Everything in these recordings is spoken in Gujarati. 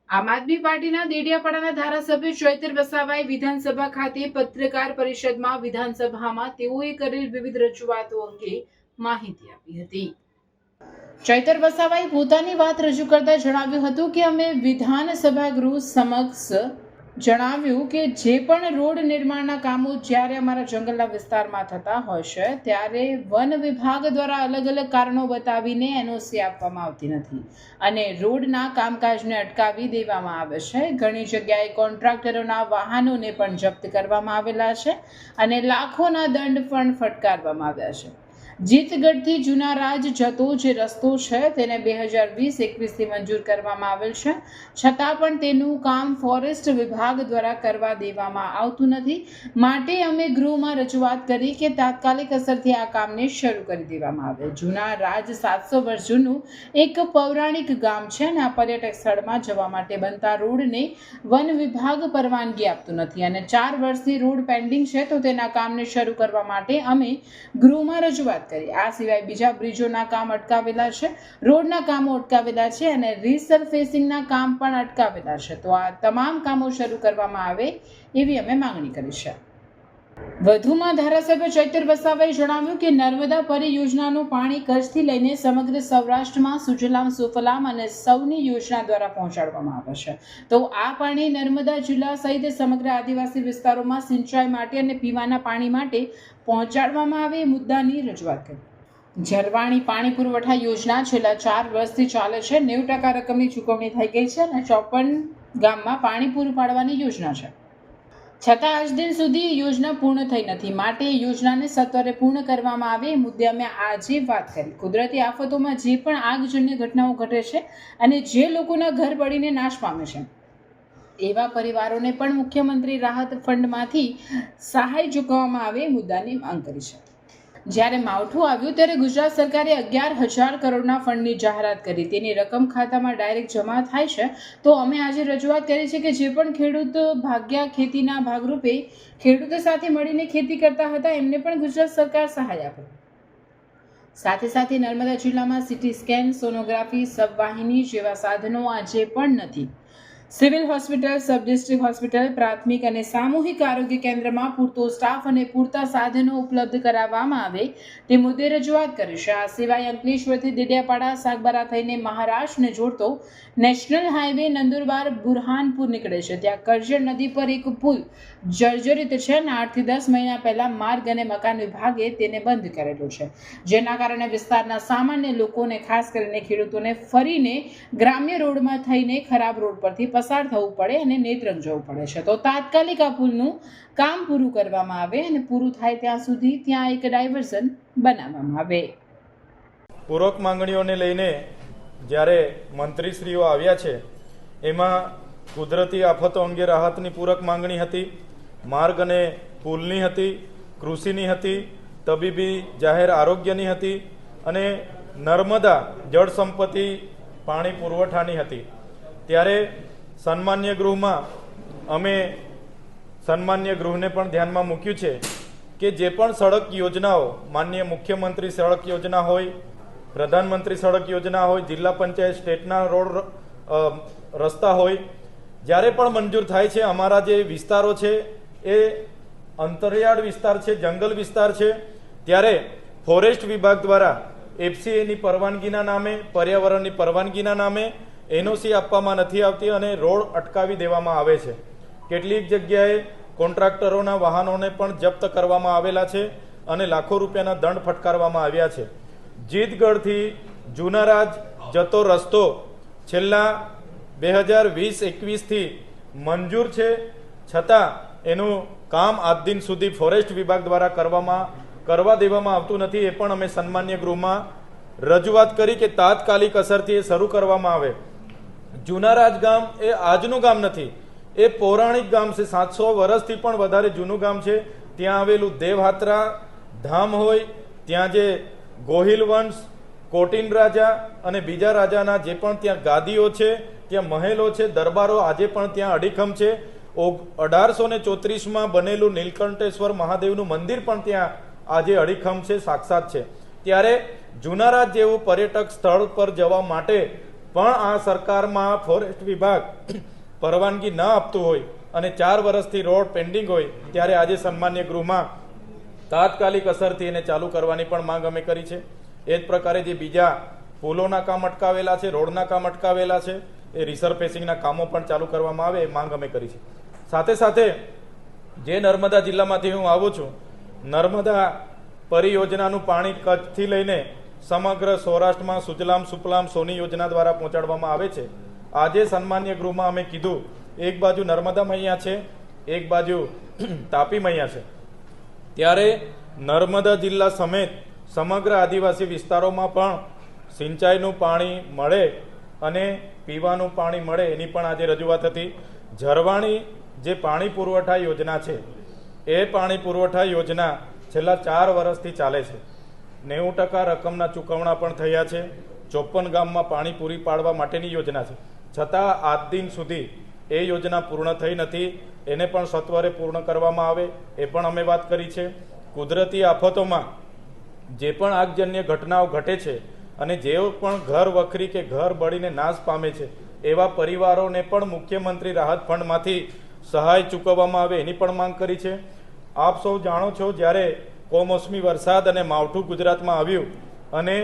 આમ આદમી પાર્ટીના દેડિયાપાડાના ધારાસભ્ય ચૈતર વસાવાએ વિધાનસભા ખાતે પત્રકાર પરિષદમાં વિધાનસભામાં તેઓએ કરેલ વિવિધ રજૂઆતો અંગે માહિતી આપી હતી। ચૈતર વસાવાએ પોતાની વાત રજૂ કરતા જણાવ્યું હતું કે અમે વિધાનસભા ગૃહ સમક્ષ જણાવ્યું કે જે પણ રોડ નિર્માણના કામો જ્યારે અમારા જંગલના વિસ્તારમાં થતા હોય છે ત્યારે વન વિભાગ દ્વારા અલગ અલગ કારણો બતાવીને એનઓસી આપવામાં આવતી નથી અને રોડના કામકાજને અટકાવી દેવામાં આવે છે। ઘણી જગ્યાએ કોન્ટ્રાક્ટરોના વાહનોને પણ જપ્ત કરવામાં આવેલા છે અને લાખોના દંડ પણ ફટકારવામાં આવ્યા છે। જીતગઢથી જુનારાજ જતો જે રસ્તો છે તેને 2020-21થી મંજૂર કરવામાં આવેલ છે, છતાં પણ તેનું કામ ફોરેસ્ટ વિભાગ દ્વારા કરવા દેવામાં આવતું નથી। માટે અમે ગૃહમાં રજૂઆત કરી કે તાત્કાલિક અસરથી આ કામને શરૂ કરી દેવામાં આવે। જુનારાજ 700 વર્ષ જૂનું એક પૌરાણિક ગામ છે અને આ પર્યટક સ્થળમાં જવા માટે બનતા રોડને વન વિભાગ પરવાનગી આપતું નથી અને 4 વર્ષથી રોડ પેન્ડિંગ છે, તો તેના કામને શરૂ કરવા માટે અમે ગૃહમાં રજૂઆત કરી। આ સિવાય બીજા બ્રિજોના કામ અટકાવેલા છે, રોડના કામો અટકાવેલા છે અને રીસરફેસિંગના કામ પણ અટકાવેલા છે, તો આ તમામ કામો શરૂ કરવામાં આવે એવી અમે માંગણી કરી છે। વધુમાં ધારાસભ્ય ચૈતર વસાવાએ જણાવ્યું કે નર્મદા પરિયોજનાનું પાણી કચ્છથી લઈને સમગ્ર સૌરાષ્ટ્રમાં સુજલામ સુફલામ અને સૌની યોજના દ્વારા પહોંચાડવામાં આવે છે, તો આ પાણી નર્મદા જિલ્લા સહિત સમગ્ર આદિવાસી વિસ્તારોમાં સિંચાઈ માટે અને પીવાના પાણી માટે પહોંચાડવામાં આવે એ મુદ્દાની રજૂઆત કરી। ઝરવાણી પાણી પુરવઠા યોજના છેલ્લા 4 વર્ષથી ચાલે છે। 90% રકમની ચૂકવણી થઈ ગઈ છે અને 54 ગામમાં પાણી પૂરું પાડવાની યોજના છે, છતાં આજ દિન સુધી યોજના પૂર્ણ થઈ નથી। માટે યોજનાને સત્વરે પૂર્ણ કરવામાં આવે એ મુદ્દે અમે આજે વાત કરી। કુદરતી આફતોમાં જે પણ આગજન્ય ઘટનાઓ ઘટે છે અને જે લોકોના ઘર બળીને નાશ પામે છે એવા પરિવારોને પણ મુખ્યમંત્રી રાહત ફંડમાંથી સહાય ચૂકવવામાં આવે એ મુદ્દાની માંગ કરી છે। જ્યારે માવઠું આવ્યું ત્યારે ગુજરાત સરકારે 11,000 કરોડના ફંડની જાહેરાત કરી, તેની રકમ ખાતામાં ડાયરેક્ટ જમા થાય છે, તો અમે આજે રજૂઆત કરી છે કે જે પણ ખેડૂત ભાગ્યા ખેતીના ભાગરૂપે ખેડૂતો સાથે મળીને ખેતી કરતા હતા એમને પણ ગુજરાત સરકાર સહાય આપે। સાથે સાથે નર્મદા જિલ્લામાં સિટી સ્કેન, સોનોગ્રાફી, સબવાહિની જેવા સાધનો આજે પણ નથી। Civil hospital, sub district hospital, પ્રાથમિક અને સામૂહિક આરોગ્ય કેન્દ્રમાં પૂરતો સ્ટાફ અને પૂરતા સાધનો ઉપલબ્ધ કરાવવામાં આવે તે મુદ્દે રજૂઆત કરી છે। આ સિવાય અંકલેશ્વરથી દેડિયાપાડા સાગબારા થઈને મહારાષ્ટ્રને જોડતો નેશનલ હાઈવે નંદુરબાર બુરહાનપુર નીકળે છે, ત્યાં કરજણ નદી પર એક પુલ જર્જરિત છે અને 8 થી 10 મહિના પહેલા માર્ગ અને મકાન વિભાગે તેને બંધ કરેલો છે, જેના કારણે વિસ્તારના સામાન્ય લોકોને, ખાસ કરીને ખેડૂતોને ફરીને ગ્રામ્ય રોડમાં થઈને ખરાબ રોડ પરથી પસાર થવું પડે અને નેત્રંગ જવું પડે છે, તો તાત્કાલિક આ પુલનું કામ પૂરું કરવામાં આવે અને પૂરું થાય ત્યાં સુધી ત્યાં એક ડાયવર્ઝન બનાવવામાં આવે। પૂરક માંગણીઓને લઈને જ્યારે મંત્રીશ્રીઓ આવ્યા છે એમાં કુદરતી આફતો અંગે રાહતની પૂરક માંગણી હતી, માર્ગ અને પુલની હતી, કૃષિની હતી, તબીબી જાહેર આરોગ્યની હતી અને નર્મદા જળ સંપત્તિ પાણી પુરવઠાની હતી। ત્યારે સન્માન્ય ગૃહમાં અમે સન્માન્ય ગૃહને પણ ધ્યાનમાં મૂક્યું છે કે જે પણ સડક યોજનાઓ, માનનીય મુખ્યમંત્રી સડક યોજના હોય, પ્રધાનમંત્રી સડક યોજના હોય, જિલ્લા પંચાયત સ્ટેટના રોડ રસ્તા હોય, જ્યારે પણ મંજૂર થાય છે, અમારા જે વિસ્તારો છે એ અંતરિયાળ વિસ્તાર છે, જંગલ વિસ્તાર છે, ત્યારે ફોરેસ્ટ વિભાગ દ્વારા એફસીએની પરવાનગીના નામે, પર્યાવરણની પરવાનગીના નામે એનઓસી આપવામાં નથી આવતી અને રોડ અટકાવી દેવામાં આવે છે। કેટલીક જગ્યાએ કોન્ટ્રાક્ટરોના વાહનોને પણ જપ્ત કરવામાં આવેલા છે અને લાખો રૂપિયાના દંડ ફટકારવામાં આવ્યા છે। જીતગઢથી જુનારાજ જતો રસ્તો છેલ્લા 2020-21થી મંજૂર છે, છતાં એનું કામ આજ દિન સુધી ફોરેસ્ટ વિભાગ દ્વારા કરવા દેવામાં આવતું નથી। એ પણ અમે સન્માન્ય ગૃહમાં રજૂઆત કરી કે તાત્કાલિક અસરથી એ શરૂ કરવામાં આવે। જુનારાજ ગામ એ આજનું ગામ નથી, એ પૌરાણિક ગામ છે, 700 વર્ષથી પણ વધારે જૂનું ગામ છે। ત્યાં આવેલું દેવહાત્રા ધામ હોય, ત્યાં જે ગોહિલ વંશ, કોટિન રાજા અને બીજા રાજાના જે પણ ત્યાં ગાદીઓ છે, ત્યાં મહેલો છે, દરબારો આજે પણ ત્યાં અડીખમ છે। 1834માં બનેલું નીલકંઠેશ્વર મહાદેવનું મંદિર પણ ત્યાં આજે અડીખમ છે, સાક્ષાત છે। ત્યારે જુનારાજ જેવું પર્યટક સ્થળ પર જવા માટે પણ આ સરકારમાં ફોરેસ્ટ વિભાગ પરવાનગી ન આપતું હોય અને 4 વર્ષથી રોડ પેન્ડિંગ હોય ત્યારે આજે સન્માન્ય ગૃહમાં તાત્કાલિક અસરથી એને ચાલુ કરવાની પણ માંગ અમે કરી છે. એ જ પ્રકારે જે બીજા પુલોના કામ અટકાવેલા છે, રોડના કામ અટકાવેલા છે, એ રિસરફેસિંગના કામો પણ ચાલુ કરવામાં આવે એ માંગ અમે કરી છે. સાથે સાથે જે નર્મદા જિલ્લામાંથી હું આવું છું, નર્મદા પરિયોજનાનું પાણી કચ્છથી લઈને સમગ્ર સૌરાષ્ટ્રમાં સુજલામ સુફલામ સોની યોજના દ્વારા પહોંચાડવામાં આવે છે. આજે સન્માન્ય ગૃહમાં અમે કીધું, એક બાજુ નર્મદા મૈયા છે, એક બાજુ તાપી મૈયા છે, ત્યારે નર્મદા જિલ્લા સમેત સમગ્ર આદિવાસી વિસ્તારોમાં પણ સિંચાઈનું પાણી મળે અને પીવાનું પાણી મળે એની પણ આજે રજૂઆત હતી. ઝરવાણી જે પાણી પુરવઠા યોજના છે, એ પાણી પુરવઠા યોજના છેલ્લા 4 વર્ષથી ચાલે છે. 90% રકમના ચૂકવણા પણ થયા છે. 54 ગામમાં પાણી પૂરી પાડવા માટેની યોજના છે, છતાં આજ દિન સુધી એ યોજના પૂર્ણ થઈ નથી. એને પણ સત્વરે પૂર્ણ કરવામાં આવે એ પણ અમે વાત કરી છે. કુદરતી આફતોમાં જે પણ આગજન્ય ઘટનાઓ ઘટે છે અને જેઓ પણ ઘર વખરી કે ઘર બળીને નાશ પામે છે એવા પરિવારોને પણ મુખ્યમંત્રી રાહત ફંડમાંથી સહાય ચૂકવવામાં આવે એની પણ માંગ કરી છે. આપ સૌ જાણો છો, જ્યારે કમોસમી વરસાદ અને માવઠું ગુજરાતમાં આવ્યું અને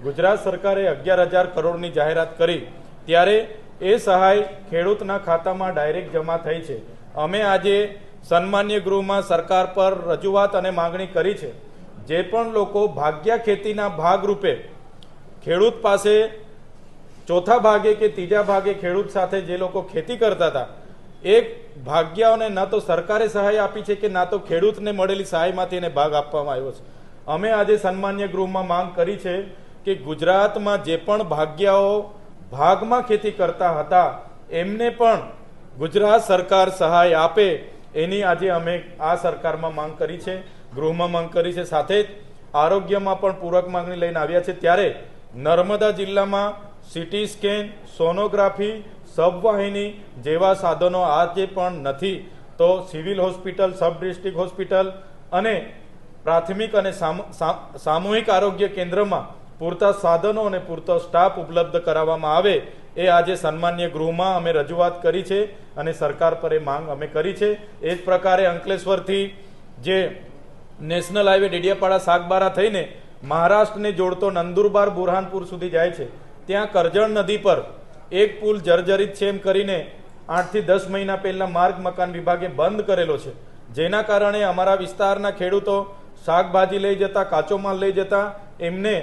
ગુજરાત સરકારે 11,000 કરોડની જાહેરાત કરી ત્યારે એ સહાય ખેડૂતના ખાતામાં ડાયરેક્ટ જમા થઈ છે. અમે આજે સન્માન્ય ગૃહમાં સરકાર પર રજૂઆત અને માંગણી કરી છે. જે પણ લોકો ભાગ્યા ખેતીના ભાગરૂપે ખેડૂત પાસે ચોથા ભાગે કે ત્રીજા ભાગે ખેડૂત સાથે જે લોકો ખેતી કરતા હતા, એ ભાગ્યાઓને ના તો સરકારે સહાય આપી છે કે ના તો ખેડૂતને મળેલી સહાયમાંથી એને ભાગ આપવામાં આવ્યો છે. અમે આજે સન્માન્ય ગૃહમાં માંગ કરી છે કે ગુજરાતમાં જે પણ ભાગ્યાઓ ભાગમાં ખેતી કરતા હતા એમને પણ ગુજરાત સરકાર સહાય આપે એની આજે અમે આ સરકારમાં માંગ કરી છે, ગૃહમાં માંગ કરી છે. સાથે જ આરોગ્યમાં પણ પૂરક માંગણી લઈને આવ્યા છે. ત્યારે નર્મદા જિલ્લામાં સિટી સ્કેન, સોનોગ્રાફી, સબવાહિની જેવા સાધનો આજે પણ નથી. તો civil hospital, sub district hospital અને પ્રાથમિક અને સામૂહિક આરોગ્ય કેન્દ્રમાં પૂરતા સાધનો અને પૂરતો સ્ટાફ ઉપલબ્ધ કરાવવામાં આવે એ આજે સન્માન્ય ગૃહમાં અમે રજૂઆત કરી છે અને સરકાર પર એ માંગ અમે કરી છે. એ જ પ્રકારે અંકલેશ્વરથી જે નેશનલ હાઈવે ડેડિયાપાડા સાગબારા થઈને મહારાષ્ટ્રને જોડતો નંદુરબાર બુરહાનપુર સુધી જાય છે, ત્યાં કરજણ નદી પર એક પુલ જર્જરિત છે એમ કરીને 8 થી 10 મહિના પહેલા માર્ગ મકાન વિભાગે બંધ કરેલો છે. જેના કારણે અમારા વિસ્તારના ખેડૂતો શાકભાજી લઈ જતા, કાચો માલ લઈ જતા, એમને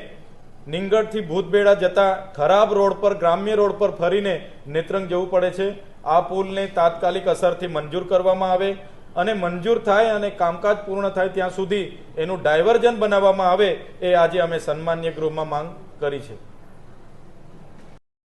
નીંગળથી ભૂતબેડા જતા ખરાબ રોડ પર, ગ્રામ્ય રોડ પર ફરીને નેત્રંગ જવું પડે છે. આ પુલને તાત્કાલિક અસરથી મંજૂર કરવામાં આવે અને મંજૂર થાય અને કામકાજ પૂર્ણ થાય ત્યાં સુધી એનું ડાયવર્ઝન બનાવવામાં આવે એ આજે અમે સન્માન્ય ગૃહમાં માંગ કરી છે.